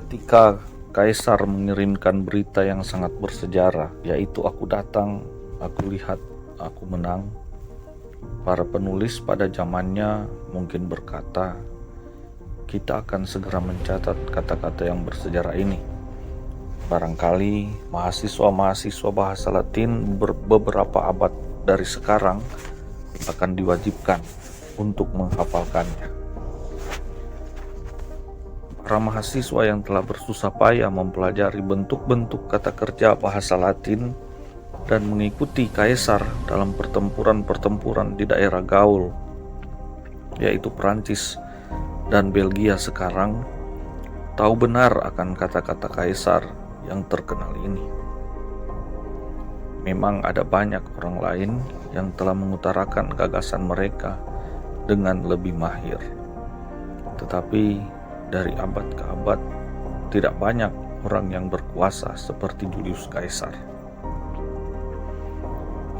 Ketika Kaisar mengirimkan berita yang sangat bersejarah, yaitu aku datang, aku lihat, aku menang. Para penulis pada zamannya mungkin berkata, kita akan segera mencatat kata-kata yang bersejarah ini. Barangkali mahasiswa-mahasiswa bahasa Latin beberapa abad dari sekarang akan diwajibkan untuk menghafalkannya. Para mahasiswa yang telah bersusah payah mempelajari bentuk-bentuk kata kerja bahasa Latin dan mengikuti Kaisar dalam pertempuran-pertempuran di daerah gaul, yaitu Prancis dan Belgia sekarang, tahu benar akan kata-kata Kaisar yang terkenal ini. Memang ada banyak orang lain yang telah mengutarakan gagasan mereka dengan lebih mahir. Tetapi dari abad ke abad, tidak banyak orang yang berkuasa seperti Julius Caesar.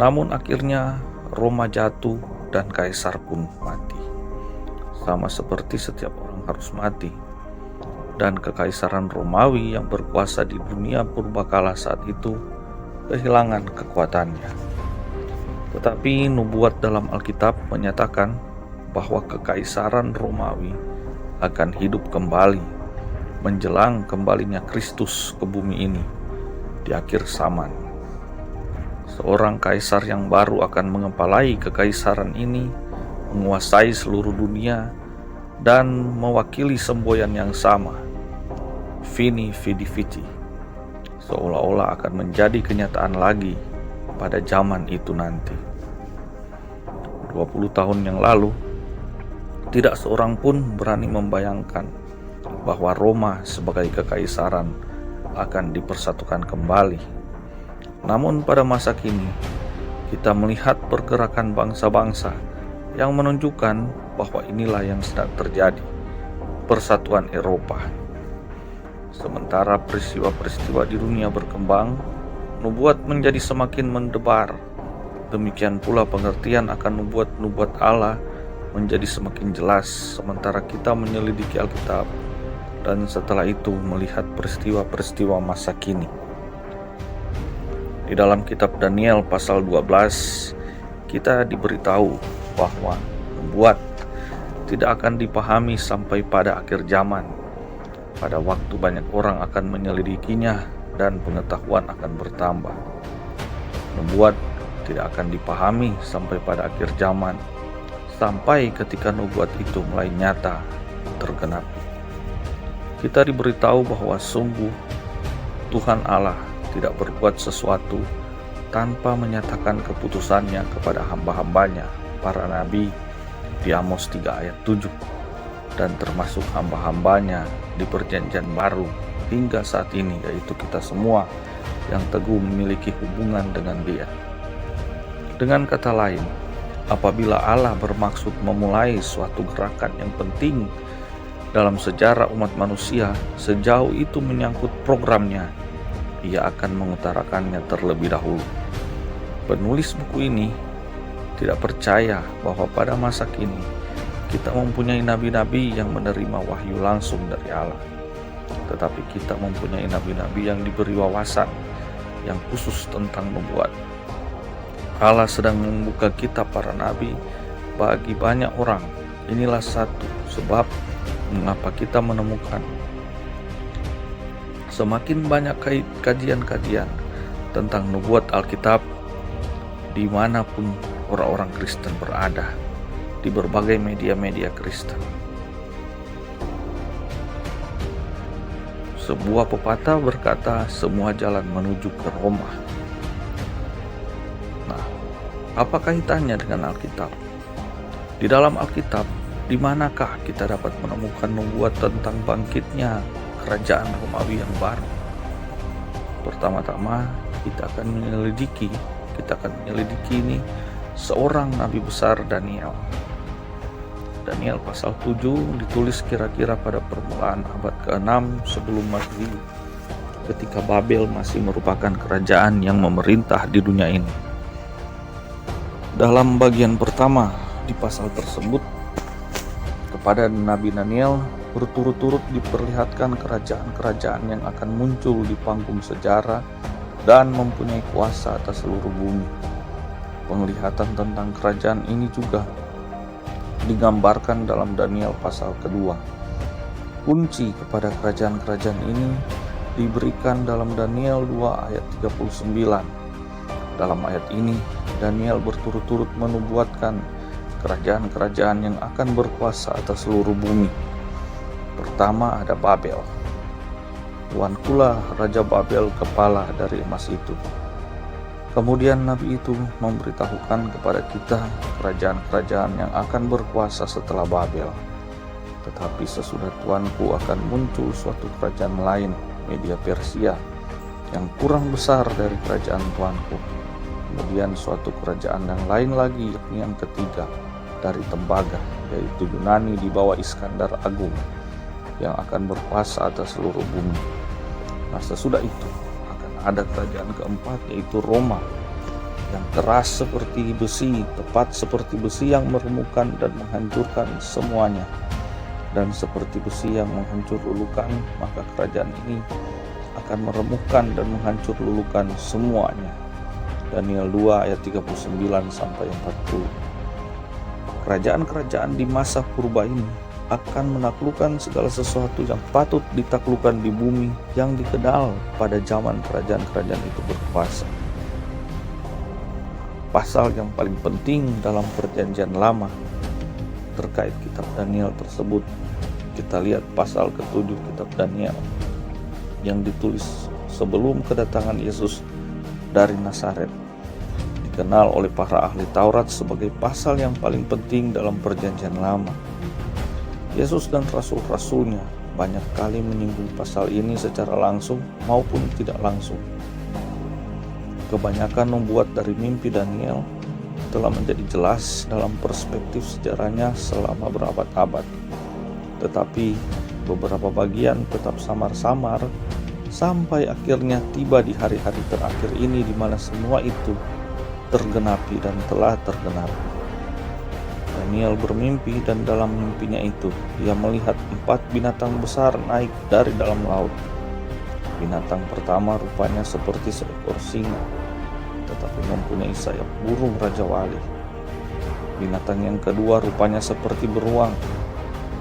Namun akhirnya Roma jatuh dan Kaisar pun mati. Sama seperti setiap orang harus mati. Dan kekaisaran Romawi yang berkuasa di dunia purbakala saat itu kehilangan kekuatannya. Tetapi nubuat dalam Alkitab menyatakan bahwa kekaisaran Romawi akan hidup kembali menjelang kembalinya Kristus ke bumi ini di akhir zaman. Seorang kaisar yang baru akan mengepalai kekaisaran ini, menguasai seluruh dunia dan mewakili semboyan yang sama, Vini Vidi Vici, seolah-olah akan menjadi kenyataan lagi pada zaman itu nanti. 20 tahun yang lalu, tidak seorang pun berani membayangkan bahwa Roma sebagai kekaisaran akan dipersatukan kembali. Namun pada masa kini, kita melihat pergerakan bangsa-bangsa yang menunjukkan bahwa inilah yang sedang terjadi, persatuan Eropa. Sementara peristiwa-peristiwa di dunia berkembang, nubuat menjadi semakin mendebar. Demikian pula pengertian akan nubuat-nubuat Allah menjadi semakin jelas sementara kita menyelidiki Alkitab dan setelah itu melihat peristiwa-peristiwa masa kini. Di dalam kitab Daniel pasal 12, kita diberitahu bahwa nubuat tidak akan dipahami sampai pada akhir zaman. Pada waktu banyak orang akan menyelidikinya dan pengetahuan akan bertambah. Nubuat tidak akan dipahami sampai pada akhir zaman, sampai ketika nubuat itu mulai nyata tergenapi. Kita diberitahu bahwa sungguh Tuhan Allah tidak berbuat sesuatu tanpa menyatakan keputusannya kepada hamba-hambanya, para nabi, di Amos 3 ayat 7, dan termasuk hamba-hambanya di perjanjian baru hingga saat ini, yaitu kita semua yang teguh memiliki hubungan dengan Dia. Dengan kata lain, apabila Allah bermaksud memulai suatu gerakan yang penting dalam sejarah umat manusia, sejauh itu menyangkut programnya, Ia akan mengutarakannya terlebih dahulu. Penulis buku ini tidak percaya bahwa pada masa kini kita mempunyai nabi-nabi yang menerima wahyu langsung dari Allah. Tetapi kita mempunyai nabi-nabi yang diberi wawasan yang khusus tentang nubuat. Allah sedang membuka kitab para nabi bagi banyak orang. Inilah satu sebab mengapa kita menemukan semakin banyak kajian-kajian tentang nubuat Alkitab dimanapun orang-orang Kristen berada, di berbagai media-media Kristen. Sebuah pepatah berkata, semua jalan menuju ke Roma. Apa kaitannya dengan Alkitab? Di dalam Alkitab, di manakah kita dapat menemukan nubuat tentang bangkitnya kerajaan Romawi yang baru? Pertama-tama, kita akan menyelidiki ini seorang nabi besar, Daniel. Daniel pasal 7 ditulis kira-kira pada permulaan abad ke-6 sebelum Masehi, ketika Babel masih merupakan kerajaan yang memerintah di dunia ini. Dalam bagian pertama di pasal tersebut, kepada Nabi Daniel berturut-turut diperlihatkan kerajaan-kerajaan yang akan muncul di panggung sejarah dan mempunyai kuasa atas seluruh bumi. Penglihatan tentang kerajaan ini juga digambarkan dalam Daniel pasal kedua. Kunci kepada kerajaan-kerajaan ini diberikan dalam Daniel 2 ayat 39. Dalam ayat ini, Daniel berturut-turut menubuatkan kerajaan-kerajaan yang akan berkuasa atas seluruh bumi. Pertama ada Babel. Tuankulah Raja Babel, kepala dari emas itu. Kemudian Nabi itu memberitahukan kepada kita kerajaan-kerajaan yang akan berkuasa setelah Babel. Tetapi sesudah Tuanku akan muncul suatu kerajaan lain, Media Persia, yang kurang besar dari kerajaan Tuanku. Kemudian suatu kerajaan yang lain lagi, yakni yang ketiga, dari tembaga, yaitu Yunani di bawah Iskandar Agung, yang akan berkuasa atas seluruh bumi. Nah, sesudah itu akan ada kerajaan keempat, yaitu Roma, yang keras seperti besi, tepat seperti besi yang meremukkan dan menghancurkan semuanya. Dan seperti besi yang menghancur lulukan, maka kerajaan ini akan meremukkan dan menghancur lulukan semuanya. Daniel 2 ayat 39 sampai 40. Kerajaan-kerajaan di masa purba ini akan menaklukkan segala sesuatu yang patut ditaklukkan di bumi yang dikenal pada zaman kerajaan-kerajaan itu berkuasa. Pasal yang paling penting dalam perjanjian lama terkait kitab Daniel tersebut, kita lihat pasal ke-7 kitab Daniel yang ditulis sebelum kedatangan Yesus dari Nazaret. Dikenal oleh para ahli Taurat sebagai pasal yang paling penting dalam perjanjian lama. Yesus dan rasul-rasulnya banyak kali menyinggung pasal ini secara langsung maupun tidak langsung. Kebanyakan membuat dari mimpi Daniel telah menjadi jelas dalam perspektif sejarahnya selama berabad-abad. Tetapi beberapa bagian tetap samar-samar sampai akhirnya tiba di hari-hari terakhir ini di mana semua itu tergenapi dan telah tergenapi. Daniel bermimpi dan dalam mimpinya itu ia melihat 4 binatang besar naik dari dalam laut. Binatang pertama rupanya seperti seekor singa, tetapi mempunyai sayap burung Raja Wali. Binatang yang kedua rupanya seperti beruang,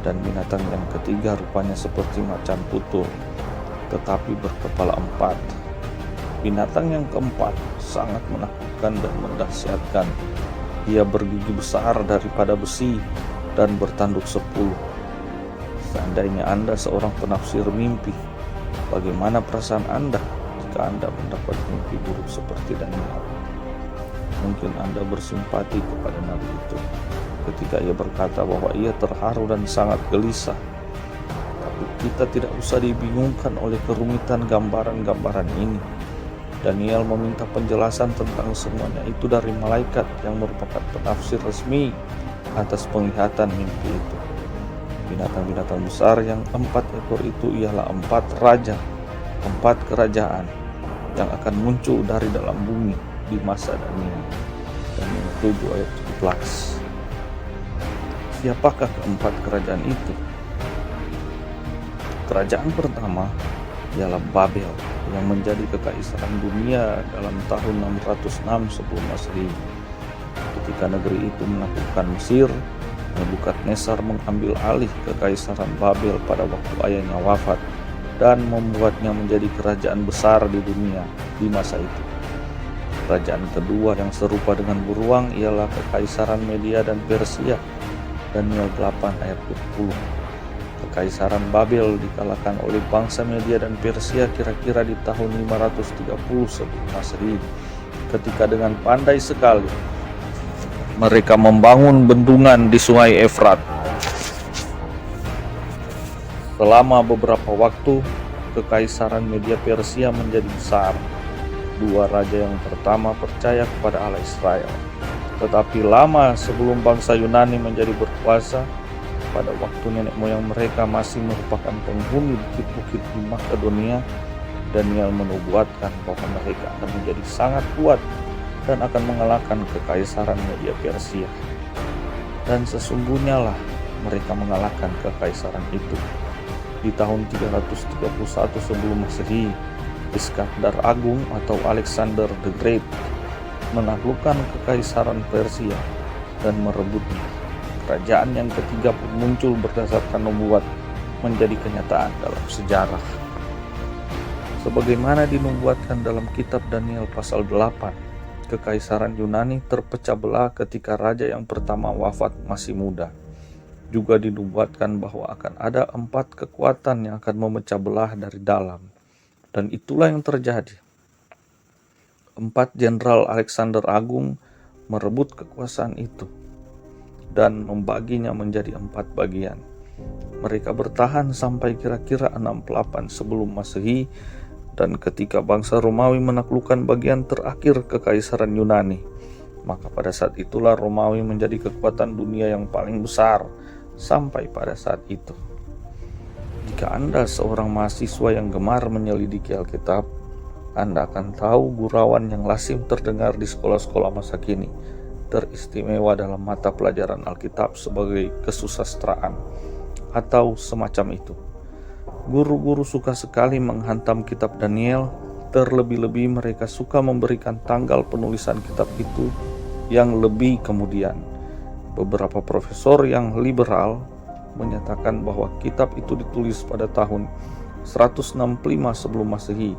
dan binatang yang ketiga rupanya seperti macan tutul, tetapi berkepala 4. Binatang yang keempat sangat menakutkan dan mendahsyatkan. Ia bergigi besar daripada besi dan bertanduk 10. Seandainya Anda seorang penafsir mimpi, bagaimana perasaan Anda jika Anda mendapat mimpi buruk seperti Daniel? Mungkin Anda bersimpati kepada nabi itu ketika ia berkata bahwa ia terharu dan sangat gelisah. Tapi kita tidak usah dibingungkan oleh kerumitan gambaran-gambaran ini. Daniel meminta penjelasan tentang semuanya itu dari malaikat yang merupakan penafsir resmi atas penglihatan mimpi itu. Binatang-binatang besar yang 4 ekor itu ialah 4 raja, 4 kerajaan yang akan muncul dari dalam bumi di masa Daniel. Daniel 7 ayat 17. Siapakah keempat kerajaan itu? Kerajaan pertama ialah Babel yang menjadi kekaisaran dunia dalam tahun 606 sebelum Masehi. Ketika negeri itu menaklukkan Mesir, Nebukadnezar mengambil alih kekaisaran Babel pada waktu ayahnya wafat dan membuatnya menjadi kerajaan besar di dunia di masa itu. Kerajaan kedua yang serupa dengan beruang ialah kekaisaran Media dan Persia, Daniel 8 ayat 20. Kekaisaran Babel dikalahkan oleh bangsa Media dan Persia kira-kira di tahun 530 sebelum Masehi, ketika dengan pandai sekali mereka membangun bendungan di sungai Efrat. Selama beberapa waktu, kekaisaran Media Persia menjadi besar. 2 raja yang pertama percaya kepada Allah Israel. Tetapi lama sebelum bangsa Yunani menjadi berkuasa, pada waktu nenek moyang mereka masih merupakan penghuni bukit-bukit di Makedonia, Daniel menubuatkan bahwa mereka akan menjadi sangat kuat dan akan mengalahkan kekaisaran Media Persia. Dan sesungguhnya lah mereka mengalahkan kekaisaran itu. Di tahun 331 sebelum Masehi, Iskandar Agung atau Alexander the Great menaklukkan kekaisaran Persia dan merebutnya. Kerajaan yang ketiga pun muncul berdasarkan nubuat menjadi kenyataan dalam sejarah. Sebagaimana dinubuatkan dalam kitab Daniel pasal 8, kekaisaran Yunani terpecah belah ketika raja yang pertama wafat masih muda. Juga dinubuatkan bahwa akan ada 4 kekuatan yang akan memecah belah dari dalam. Dan itulah yang terjadi. 4 jenderal Alexander Agung merebut kekuasaan itu dan membaginya menjadi 4 bagian. Mereka bertahan sampai kira-kira 68 sebelum Masehi, dan ketika bangsa Romawi menaklukkan bagian terakhir kekaisaran Yunani, maka pada saat itulah Romawi menjadi kekuatan dunia yang paling besar sampai pada saat itu. Jika Anda seorang mahasiswa yang gemar menyelidiki Alkitab, Anda akan tahu gurauan yang lazim terdengar di sekolah-sekolah masa kini, teristimewa dalam mata pelajaran Alkitab sebagai kesusastraan atau semacam itu. Guru-guru suka sekali menghantam kitab Daniel, terlebih-lebih mereka suka memberikan tanggal penulisan kitab itu yang lebih kemudian. Beberapa profesor yang liberal menyatakan bahwa kitab itu ditulis pada tahun 165 sebelum Masehi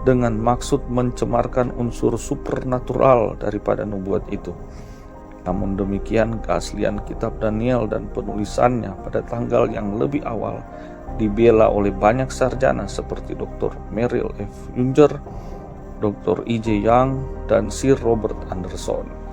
dengan maksud mencemarkan unsur supernatural daripada nubuat itu. Namun demikian, keaslian kitab Daniel dan penulisannya pada tanggal yang lebih awal dibela oleh banyak sarjana seperti Dr. Merrill F. Unger, Dr. E.J. Young, dan Sir Robert Anderson.